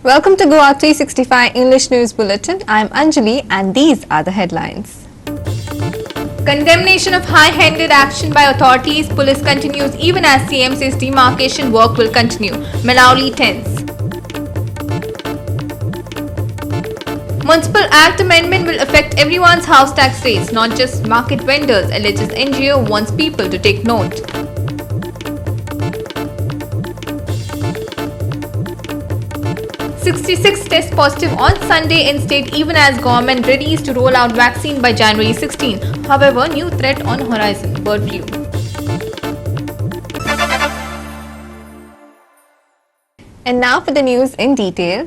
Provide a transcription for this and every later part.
Welcome to Goa 365 English News Bulletin. I'm Anjali and these are the headlines. Condemnation of high-handed action by authorities. Police continues even as CM says demarcation work will continue. Malawi tense. Municipal Act amendment will affect everyone's house tax rates, not just market vendors, alleges NGO wants people to take note. "66 test positive on Sunday in state even as government readies to roll out vaccine by January 16. However, new threat on horizon, bird flu. And now for the news in detail.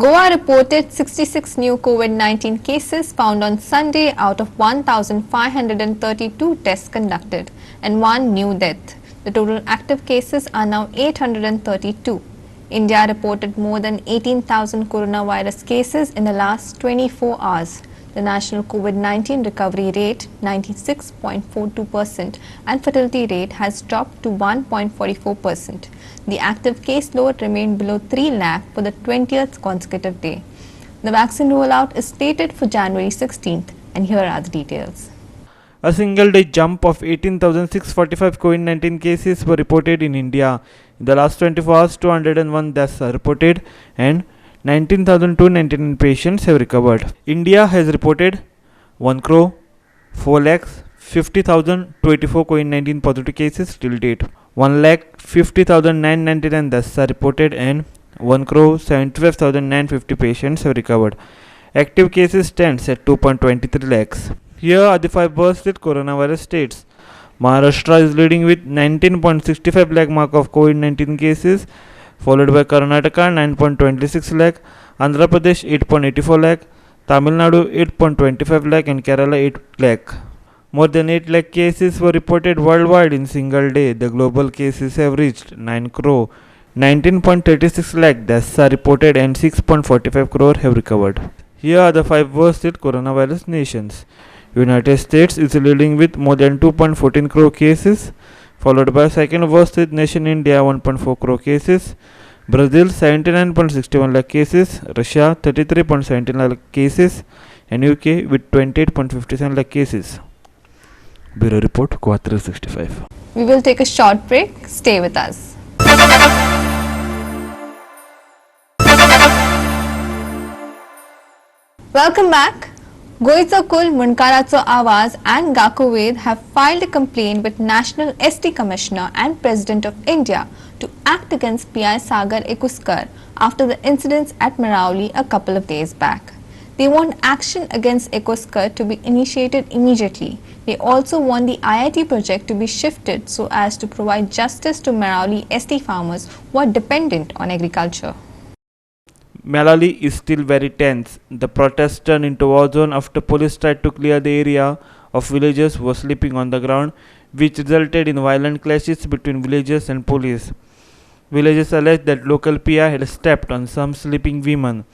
Goa reported 66 new COVID-19 cases found on Sunday out of 1,532 tests conducted and one new death. The total active cases are now 832. India reported more than 18,000 coronavirus cases in the last 24 hours. The national COVID-19 recovery rate 96.42% and fatality rate has dropped to 1.44%. The active case load remained below 3 lakh for the 20th consecutive day. The vaccine rollout is slated for January 16th, and here are the details. A single-day jump of 18,645 COVID-19 cases were reported in India. In the last 24 hours, 201 deaths are reported and 19,299 patients have recovered. India has reported 1,04,50,284 COVID-19 positive cases till date. 1,50,999 deaths are reported and 1,75,950 patients have recovered. Active cases stands at 2.23 lakhs. Here are the 5 worst hit coronavirus states. Maharashtra is leading with 19.65 lakh mark of COVID-19 cases, followed by Karnataka 9.26 lakh, Andhra Pradesh 8.84 lakh, Tamil Nadu 8.25 lakh and Kerala 8 lakh. More than 8 lakh cases were reported worldwide in single day. The global cases have reached 9 crore. 19.36 lakh deaths are reported and 6.45 crore have recovered. Here are the 5 worst hit coronavirus nations. United States is leading with more than 2.14 crore cases, followed by second worst hit nation India 1.4 crore cases, Brazil 79.61 lakh cases, Russia 33.17 lakh cases and UK with 28.57 lakh cases. Bureau Report, Goa 365. We will take a short break. Stay with us. Welcome back. Goico Kul, Munkaracho Awaz and Gakoved have filed a complaint with National ST Commissioner and President of India to act against PI Sagar Ekuskar after the incidents at Marauli a couple of days back. They want action against Ekuskar to be initiated immediately. They also want the IIT project to be shifted so as to provide justice to Marauli ST farmers who are dependent on agriculture. Malawi is still very tense. The protests turned into war zone after police tried to clear the area of villagers who were sleeping on the ground, which resulted in violent clashes between villagers and police. Villagers alleged that local PI had stepped on some sleeping women.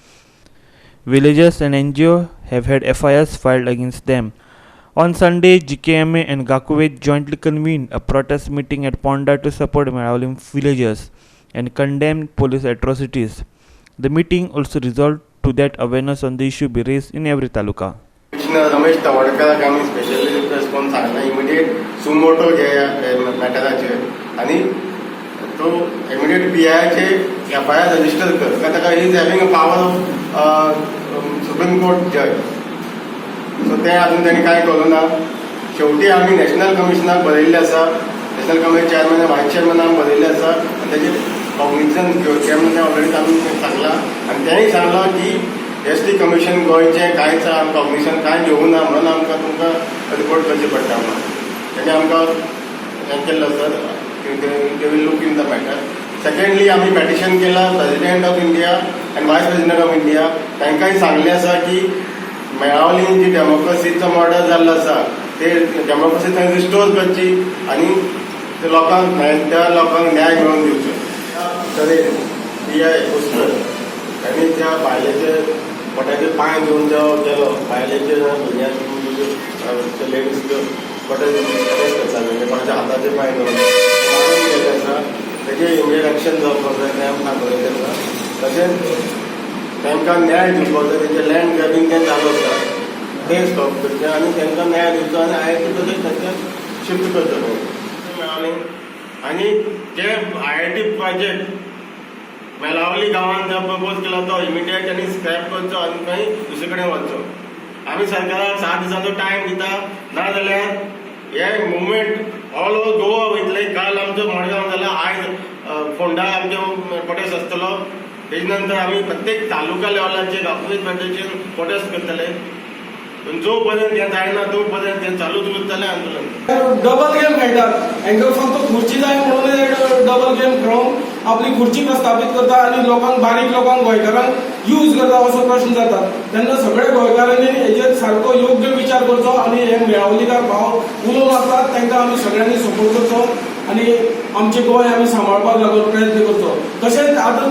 Villagers and NGO have had FIRs filed against them. On Sunday, GKMA and Gakuvet jointly convened a protest meeting at Ponda to support Malawi villagers and condemn police atrocities. The meeting also resolved to that awareness on the issue be raised in every taluka. Ramesh Tawadkar आमी specially request करून Sangla immediate suo motu घे मॅटराचेर आनी तो immediate PIचे FIR register कर ताका he is having a power of supreme court जज सो ते अजून त्यांनी काय केलं ना. शेवटी आम्ही नॅशनल कमिशनाक बरयल्ले आसा, नॅशनल कमिशन चेअरमॅन व्हायस चेअरमॅनाक बरयल्ले आसा आनी ताचे कॉग्निजन घेवचें म्हणून ऑलरेडी आमी सांगला आनी तेंय सांगला की ST कमिशन गोंयचें कांयच कॉग्निशन कांय घेवूं ना म्हणून आमकां तुमकां रिपोर्ट करचें पडटा म्हणून तेणी आमकां हें केल्लो आसा. They will look in the matter. Secondly आमी पेटिशन केला प्रेसिडेंट ऑफ इंडिया आनी वायस प्रेसिडेंट ऑफ इंडिया तांकांय सांगलें आसा की मेळावली जी डेमोक्रेसीचो मॉडल जाल्लो आसा ते डेमोक्रेसी थंय रिस्टोर करची आनी त्या लोकांक न्याय मेळोवन दिवचो. तरेन PI ekuskar आनी त्या बायलेचे पोटाचे पांय घेवन जो गेलो बायलेचे भुरग्यांक लेडीज पोटाचे अरेस्ट करता म्हणजे कोणाच्या हाताचे पांय घेवन मारून गेले आसा तेजे इमिडिएट एक्शन जावपाक जाय तें आमकां बरयलें आसा. तशेंच तांकां न्याय दिवपाक जाय. तेंचे लँड ग्रॅबिंग तें चालू आसा तें स्टॉप करचें आनी तांकां न्याय दिवचो आनी IIT तशेंच तांकां शिफ्ट करचो मेळ्ळें. आनी जे IIT प्रोजेक्ट मेलावली गांवांत जो प्रपोज केला तो इमिडिएट आनी स्क्रॅप करचो आनी खंय दुसरे कडेन वचचो. आमी सरकाराक 7 दिसांचो टायम दिता, नाजाल्यार हे मुवमेंट ऑल ओवर गोवा वयतले. काल आमचो मडगांव जाला, आयज फोंडा आमचो प्रोटेस्ट आसतलो. तेजे नंतर आमी प्रत्येक तालुका लेवलाचेर गांवगिरी पेटेचेर प्रोटेस्ट करतले. जो पर्यंत हें जायना तो पर्यंत हें चालूच उरतलें आंदोलन. डबल गेम खेळटात. हांकां फक्त खुर्ची जाय म्हणून डबल गेम खेळून आपली खुर्ची प्रस्थापीत करता आनी लोकांक, बारीक लोकांक, गोंयकारांक यूज करता असो प्रश्न जाता. तेन्ना सगळे गोंयकारांनी हेजेर सारको योग्य विचार करचो आनी हे मेळावलीकार भाव उलोवन आसतात तांकां आमी सगळ्यांनी सपोर्ट करचो आनी आमचें गोंय आमी सांबाळपाक लागून प्रयत्न करचो. तशेंच आतां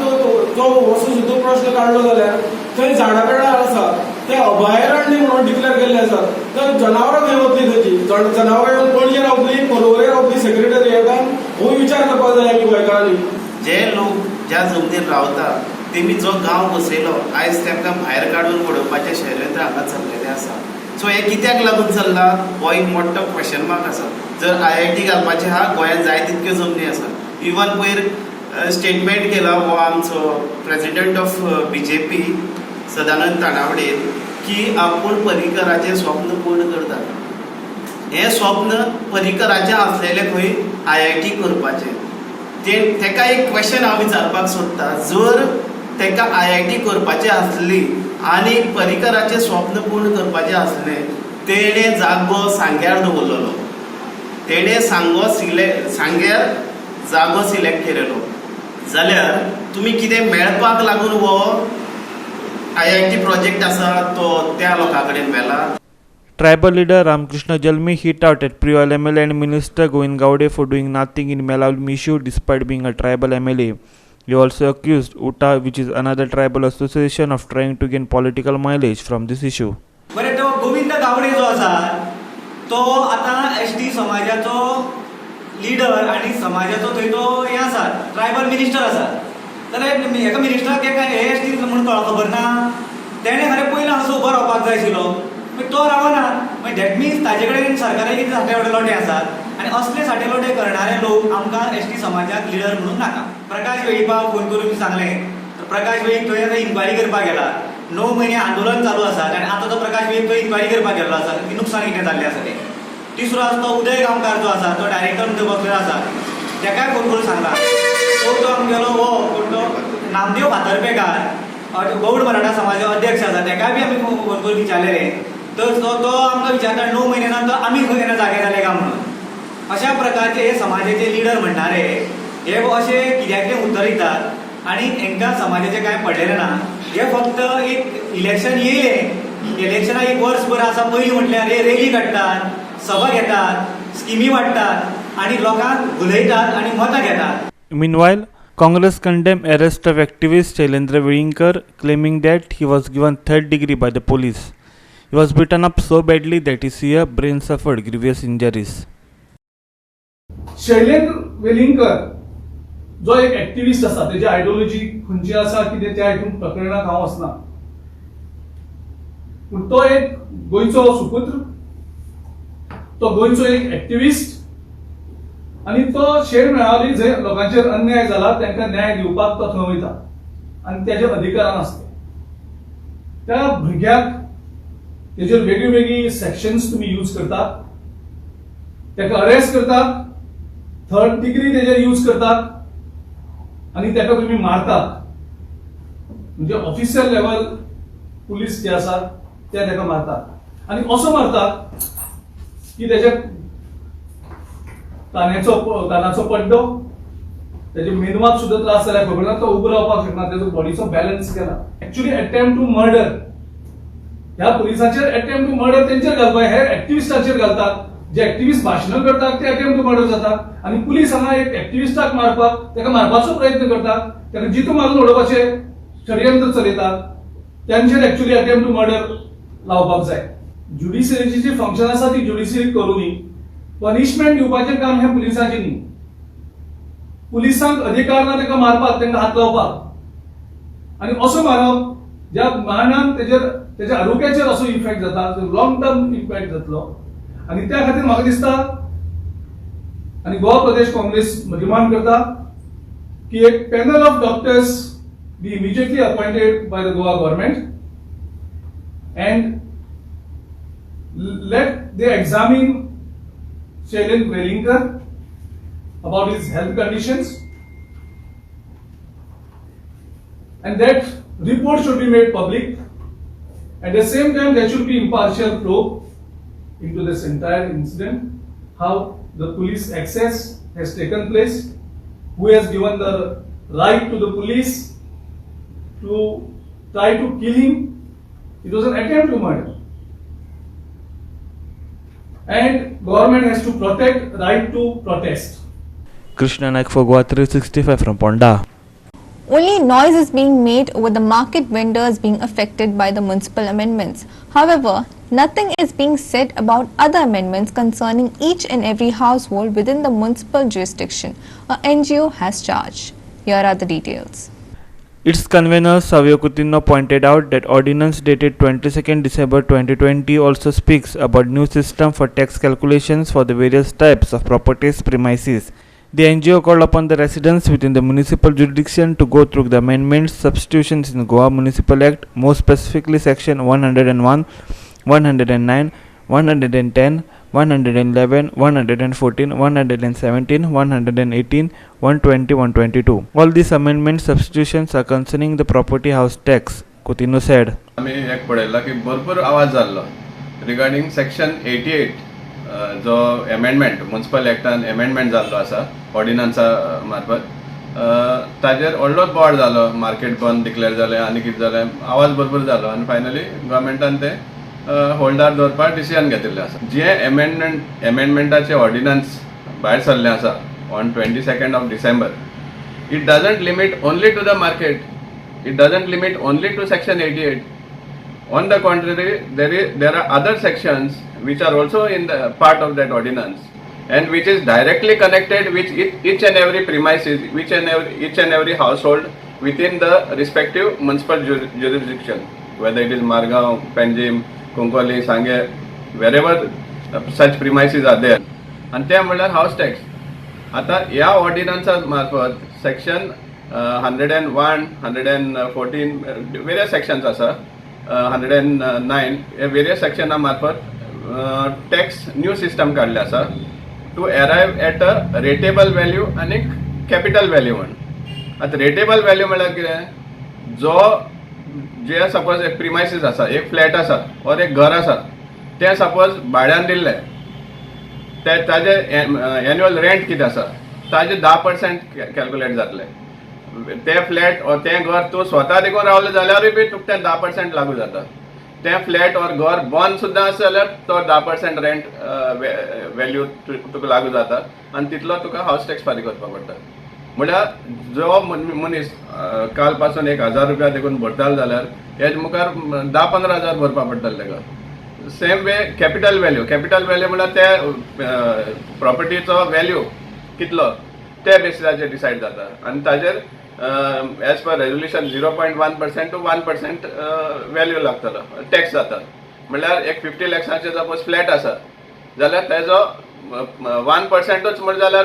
जो वस्तुसूद्ध प्रश्न काडलो जाल्यार थंय झाडां आसा ते अभयारण्य म्हणून डिक्लेअर केल्ले आसात. तर जनावरां खंय वतली थंयची? जनावरां येवन पणजे रावतली, पर्वरे रावतली सेक्रेटरिएटान? हो विचार करपाक जाय आमी गोंयकारांनी. जे लोक ज्या जमनीर रावता तेमी जो गांव बसयलो आयज तांकां भायर काडून उडोवपाचें षडयंत्र हांगा चल्लेलें आसा. सो हे कित्याक लागून चल्ला हो एक मोठो क्वेश्चन मार्क आसा. जर IIT घालपाचें आहा, गोंयांत जाय तितक्यो जमनी आसा. इवन पयर स्टेटमेंट केला हो आमचो president of BJP Sadanand Tanavade की आपूण पर्रीकराचें स्वप्न पूर्ण करता. हें स्वप्न पर्रीकराचें आसलेलें खंय IIT करपाचें. तेका एक क्वेश्चन हांव विचारपाक सोदता. जर तेका IIT करपाचें आसली आनी पर्रीकराचें स्वप्न पूर्ण करपाचें आसलें, तेणें जागो सांग्यार दवरलेलो, तेणें सांग्यार जागो सिलेक्ट केलेलो, जाल्यार तुमी कितें मेळपाक लागून हो IIT प्रोजेक्ट आसा तो त्या लोकां कडेन व्हेला. Tribal leader Ramakrishna Jalmi hit out at Priol MLA and Minister Govind Gowde for doing nothing in Melavli issue despite being a tribal MLA. He also accused UTA, which is another tribal association, of trying to gain political mileage from this issue. बरे तो गोविंद गावडे जो आसा तो आता ST समाजाचो leader आनी समाजाचो थंय तो हे आसा, ट्रायबल मिनिस्टर आसा. जाल्यार हेका मिनिस्टराक हे ST म्हणून खबर ना. तेणें खरें पयलीं हांगासर उबो रावपाक जाय आशिल्लो, तो रावना. मागीर डॅट मिन्स ताजे कडेन सरकाराचे कितें साठे लोटे आसात आनी असले साठे लोटे करणारे लोक आमकां ST समाजाक लिडर म्हणून नाका. प्रकाश वेळीपाक फोन करून सांगलें, प्रकाश वेळीक थंय आतां इन्क्वायरी करपाक गेला. 9 म्हयने आंदोलन चालू आसा आनी आतां तो प्रकाश वेळीक थंय इन्क्वायरी करपाक गेल्लो आसा की नुकसाण कितें जाल्लें आसा तें. तिसरो आसा तो उदय गांवकार जो आसा तो डायरेक्टर म्हणून बसलेलो आसा, तेकाय फोन करून सांगला. तो आमगेलो हो कोण तो नामदेव फातर्पेकार गौड मराठा समाजाचो अध्यक्ष आसा, तेकाय बी आमी फोन करून विचारलेले. तर तो आमकां विचारता 9 म्हयने नंतर आमी खंय केन्ना जागे जाले काय म्हणून. अशा प्रकारचे हे समाजाचे लिडर म्हणणारे हे अशे कित्याक उत्तर दितात आनी हांकां समाजाचें कांय पडलेलें ना. हे फक्त एक इलेक्शन येयलें, इलेक्शनाक एक वर्सभर आसा पयलीं म्हटल्यार हे रेली काडटात, सभा घेतात, स्किमी वाडटात आनी लोकांक भुलयतात आनी मतां घेतात. Meanwhile, Congress condemned arrest of activist Shailendra Velinkar, claiming that he was given third degree by the police. He was beaten up so badly that his ear, brain suffered grievous injuries. Shailendra Welingkar जो एक activist आसा, तेजी ideology खंयची आसा कितें त्या हितून प्रकरणाक हांव वचना, पूण तो एक गोंयचो सुपुत्र, तो गोंयचो एक एक्टिविस्ट आनी तो शेर मेळावली जंय लोकांचेर अन्याय जाला तांकां न्याय दिवपाक तो थंय वयता आनी तेजे अधिकारान आसता. त्या भुरग्याक तेजेर वेगळी वेगळी सेक्शन्स तुम्ही यूज करतात, ताका अरेस्ट करतात, थर्ड डिग्री तेजेर यूज करतात आनी ताका तुम्ही मारतात. म्हणजे ऑफिशियल लेवल पुलीस जे आसा ते ताका मारतात आनी असो मारतात की तेजे कानाचो पड्डो, तेजे मेंदवाक सुद्धा त्रास जाल्यार खबर ना, तो उबो रावपाक शकना, तेजो बॉडीचो बॅलन्स गेला. एक्चुअली अटेम्प्ट टू मर्डर, ह्या पुलिसांचेर अटेम्प्ट टू मर्डर तेंचेर घालपाक, हे एक्टिविस्टांचेर घालतात. जे एक्टिविस्ट भाशणां करतात ते अटेम्प्ट टू मर्डर जातात आनी पुलीस हांगा एक एक्टिविस्टाक मारपाक, ताका मारपाचो प्रयत्न करतात, ताका जितो मारून उडोवपाचे षडयंत्र चलयतात. त्यांचेर एक्चुअली अटेम्प्ट टू मर्डर लावपाक जाय. ज्युडिशियरीची जी फंक्शन आसा ती ज्युडिशियरी करूनी पनिशमेंट दिवपाचें काम हे पुलिसांचें न्ही. पुलिसांक अधिकार ना ताका मारपाक, तांकां हात लावपाक आनी असो मारप ज्या कारणान तेच्या आरोग्याचेर असो इफेक्ट जाता, लॉंग टर्म इफेक्ट जातलो. आणि त्या खातीर म्हाका दिसता आणि गोवा प्रदेश काँग्रेस डिमांड करता की एक panel of doctors be immediately appointed by the Goa government and let they examine Shailendra Velinkar about his health conditions, and that report should be made public. At the same time, there should be impartial probe into this entire incident, how the police access has taken place, who has given the right to the police to try to kill him. It was an attempt to murder. And government has to protect right to protest. Krishna Naik for Goa 365 from Ponda. Only noise is being made over the market vendors being affected by the municipal amendments. However, nothing is being said about other amendments concerning each and every household within the municipal jurisdiction. A NGO has charged. Here are the details. Its convener Savio Coutinho pointed out that ordinance dated 22nd December 2020 also speaks about new system for tax calculations for the various types of properties premises. The NGO called upon the residents within the municipal jurisdiction to go through the amendments, substitutions in Goa Municipal Act, more specifically section 101, 109, 110, 111, 114, 117, 118, 120, 122. All these amendment substitutions are concerning the property house tax, Coutinho said. आम्ही एक पळयला की भरपूर आवाज जाल्लो regarding section 88 जो amendment municipal एक्टान amendment जाल्लो आसा ऑर्डिनन्सा मार्फत ताजेर व्हडलो बोवाळ जालो मार्केट बंद डिक्लेअर जालें आनी कितें जालें आवाज भरपूर जालो आनी फायनली गव्हर्मेंटान ते होल्डार दवरपाक डिसिजन घेतिल्लें आसा जे अमेंडमेंटाचे ऑर्डिनन्स भायर सरलें आसा on 22nd of December, it doesn't limit only to the market, it doesn't limit only to section 88. On the contrary, there are other sections which are also in the part of that ordinance and which is directly connected with each and every premises, each and every household within the respective municipal jurisdiction, whether it is Margaon, Panjim, Kunkoli, Sange, wherever such premises are there. And ते म्हणल्यार house tax. आता ह्या ऑर्डिनन्सा मार्फत section 101, 114 various sections आसा 109 हे various सेक्शना मार्फत tax new system काडले आसा to अरायव at a रेटेबल value आनी कॅपिटल व्हॅल्यू म्हण. आता रेटेबल व्हॅल्यू म्हळ्यार कितें जो जे सपोज एक प्रिमायसीस आसा एक फ्लॅट आसा और एक घर आसा तें सपोज भाड्यान दिल्लें ताजे एन्युअल रेंट कितें आसा ताजे 10% कॅल्कुलेट जातले. ते फ्लॅट और तें घर तूं स्वता देखून रावले जाल्यारूय बी तुका तें 10% लागू जाता. तें फ्लॅट और घर बंद सुद्दां आसा जाल्यार तो 10% रेंट व्हॅल्यू तुका लागू जाता आनी तितलो तुका हाऊस टॅक्स फारीक करपाक पडटा. म्हळ्यार जो मनीस काल पासून 1000 रुपया देखून भरतालो जाल्यार हेज मुखार 10-15,000 भरपाक पडटले तेका. सेम वे कॅपिटल व्हॅल्यू म्हळ्यार त्या प्रॉपर्टीचो व्हॅल्यू कितलो त्या बेसिसाचेर डिसायड जाता आनी ताजेर as per resolution 0.1% to 1% value लागतलो टॅक्स जाता. म्हळ्यार एक 50 lakhsचे सपोज फ्लॅट आसा जाल्यार तेजो 1%च म्हण जाल्यार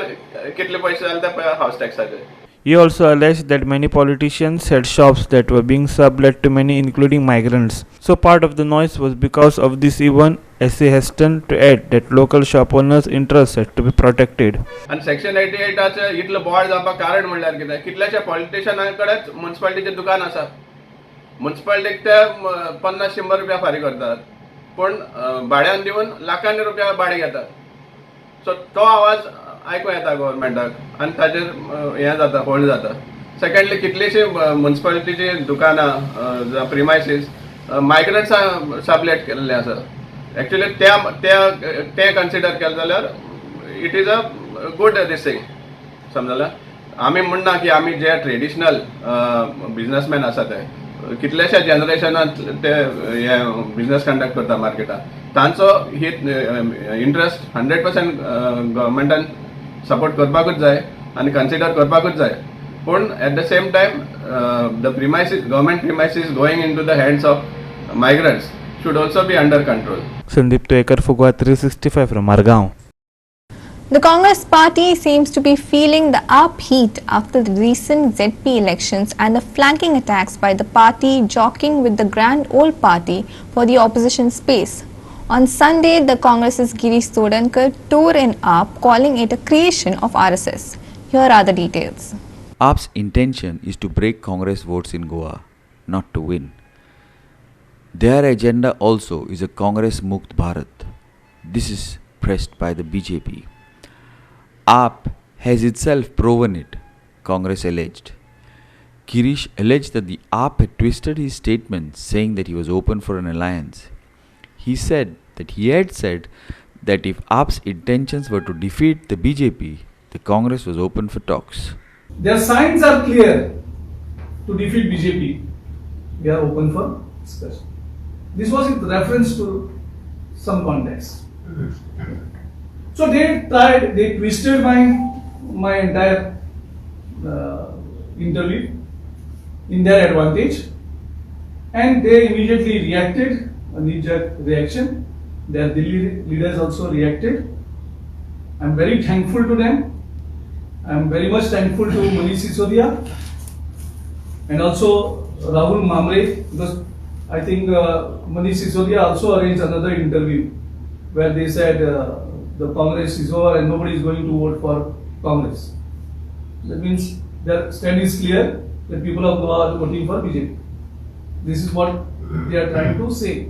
कितले पयशे जाले ते house टॅक्साचे. He also alleged that many politicians had shops that were being sublet to many, including migrants. So part of the noise was because of this. Even SA hastened to add that local shop owners' interests had to be protected. And Section 88 इतलं बोवाळ जावपाक कारण म्हणल्यार कितें कितल्याशा पॉलिटिशियनां कडेच म्युनिसिपालिटीचें दुकान आसा. म्युनिसिपालिटीक ते 50-100 रुपया फारीक करतात पूण भाड्यान दिवन लाखांनी रुपया भाडें घेतात. सो तो आवाज आयकूं येता गव्हर्मेंटाक आनी ताजेर हें जाता होल्ड जाता. सेकंडली कितलीशीं म्युनिसिपालिटीची दुकानां प्रिमायसीस मायग्रंट्सां सबलेट केल्ले आसा. एक्चुअली ते कन्सिडर केलें जाल्यार it is a good this thing समजलें. आमी म्हणना की आमी जे ट्रेडिशनल बिजनसमॅन आसा ते कितलेशे जनरेशनांत ते हे बिजनस कंडक्ट करता मार्केटान तांचो ही इंट्रस्ट 100% गव्हर्मेंटान सपोर्ट करपाकूच जाय आनी कन्सिडर करपाकूच जाय. पूण at the same time the premises, government premises going into the hands of migrants should also be under control. Sandeep Tuekar, Fugwa 365 from Margaon. The Congress party seems to be feeling the upheat after the recent ZP elections and the flanking attacks by the party jockeying with the Grand Old Party for the opposition space. On Sunday, the Congress's Girish Sodankar tore in AAP, calling it a creation of RSS. Here are the details. AAP's intention is to break Congress votes in Goa, not to win. Their agenda also is a Congress Mukt Bharat. This is pressed by the BJP. AAP has itself proven it, Congress alleged. Girish alleged that the AAP had twisted his statement saying that he was open for an alliance. He said that he had said that if AAP's intentions were to defeat the BJP, the Congress was open for talks. Their signs are clear to defeat BJP. We are open for discussion. This was in reference to some context. So they twisted my entire interview in their advantage, and they immediately reacted, a knee-jerk reaction. Their Delhi leaders also reacted. I am very thankful to them. I am very much thankful to Manish Sisodia and also Rahul Mamre, because I think Manish Sisodia also arranged another interview where they said the Congress is over and nobody is going to vote for Congress. That means their stand is clear that people of Goa are voting for BJP. This is what they are trying to say.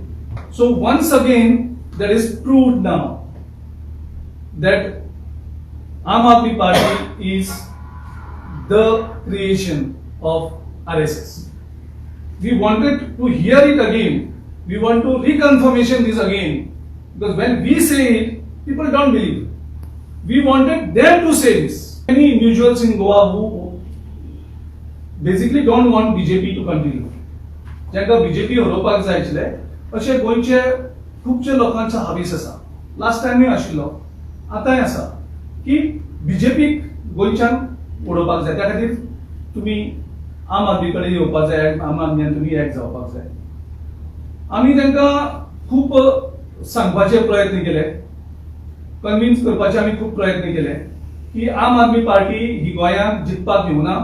So once again, that is proved now that Aam Aadmi Party is the creation of RSS. We wanted to hear it again. We want to reconfirmation this again, because when we say it, people don't believe. We wanted them to say this. Many individuals in Goa who basically don't want BJP to continue. जेंका BJP हरोवपाक जाय आशिल्ले अशे गोंयचे खूबशे लोकांचो हावीस आसा. Last टायमूय आशिल्लो, आतांय आसा की BJP गोंयच्यान उडोवपाक जाय. त्या खातीर तुमी आम आदमी कडेन येवपाक जाय, आम आदमीन तुमी एक जावपाक जाय. आमी तांकां खूब सांगपाचे प्रयत्न केले, कन्विन्स करपाचे आमी खूब प्रयत्न केले की आम आदमी पार्टी ही गोंयांत जिखपाक येवना.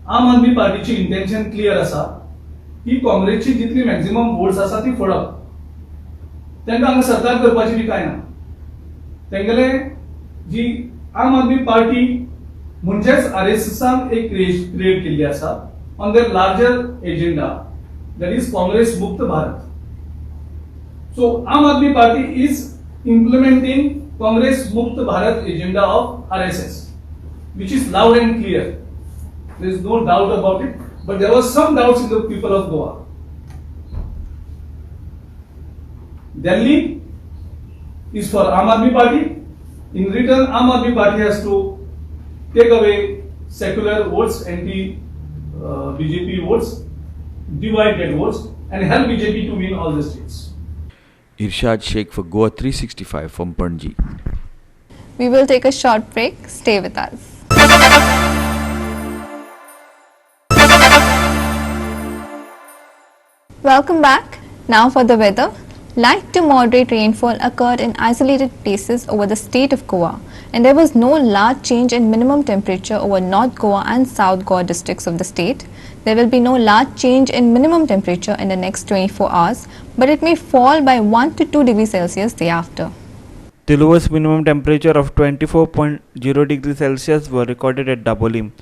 आम आदमी पार्टीची इंटेन्शन क्लियर आसा की काँग्रेसची जितली मॅक्झिमम वोट्स आसा ती फोडप. तांकां हांगा सरकार करपाची बी कांय ना. तेंगेले जी आम आदमी पार्टी म्हणजेच आरएसएसान एक क्रिएट केल्ली आसा on the larger agenda, that is Congress मुक्त भारत. सो आम आदमी party is implementing Congress Mukt Bharat agenda of RSS, which is loud and clear. There is no doubt about it, but there was some doubts in the people of Goa. Delhi is for Aam Aadmi Party. In return, Aam Aadmi Party has to take away secular votes, anti-BJP votes, divided votes, and help BJP to win all the states. Irshad Sheikh for Goa 365 from Panji. We will take a short break. Stay with us. Welcome back. Now for the weather. Light to moderate rainfall occurred in isolated places over the state of Goa, and there was no large change in minimum temperature over North Goa and South Goa districts of the state. There will be no large change in minimum temperature in the next 24 hours, but it may fall by 1 to 2 degrees Celsius day after. The lowest minimum temperature of 24.0 degrees Celsius were recorded at Dabolim.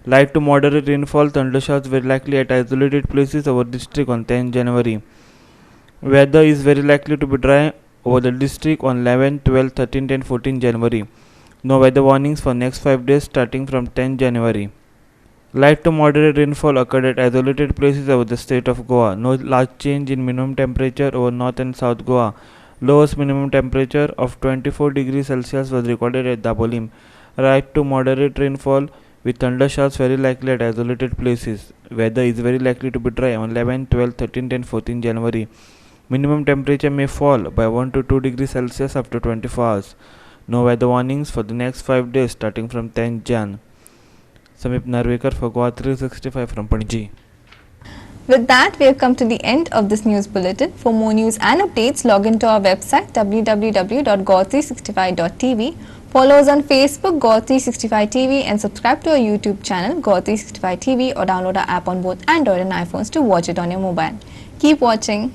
Light to moderate rainfall thundershowers were likely at isolated places over district on 10 January. Weather is very likely to be dry over the district on 11, 12, 13 and 14 January. No weather warnings for next 5 days starting from 10 January. Light to moderate rainfall occurred at isolated places over the state of Goa. No large change in minimum temperature over North and South Goa. Lowest minimum temperature of 24 degrees Celsius was recorded at Dabolim. Light to moderate rainfall with thundershowers very likely at isolated places. Weather is very likely to be dry on 11, 12, 13 and 14 January. Minimum temperature may fall by 1 to 2 degrees Celsius after 24 hours. No weather warnings for the next 5 days starting from 10 Jan. Samip Narvekar for Goa 365 from Panaji. With that, we have come to the end of this news bulletin. For more news and updates, log into our website www.gaw365.tv. Follow us on Facebook, Gaw365TV, and subscribe to our YouTube channel, Gaw365TV, or download our app on both Android and iPhones to watch it on your mobile. Keep watching.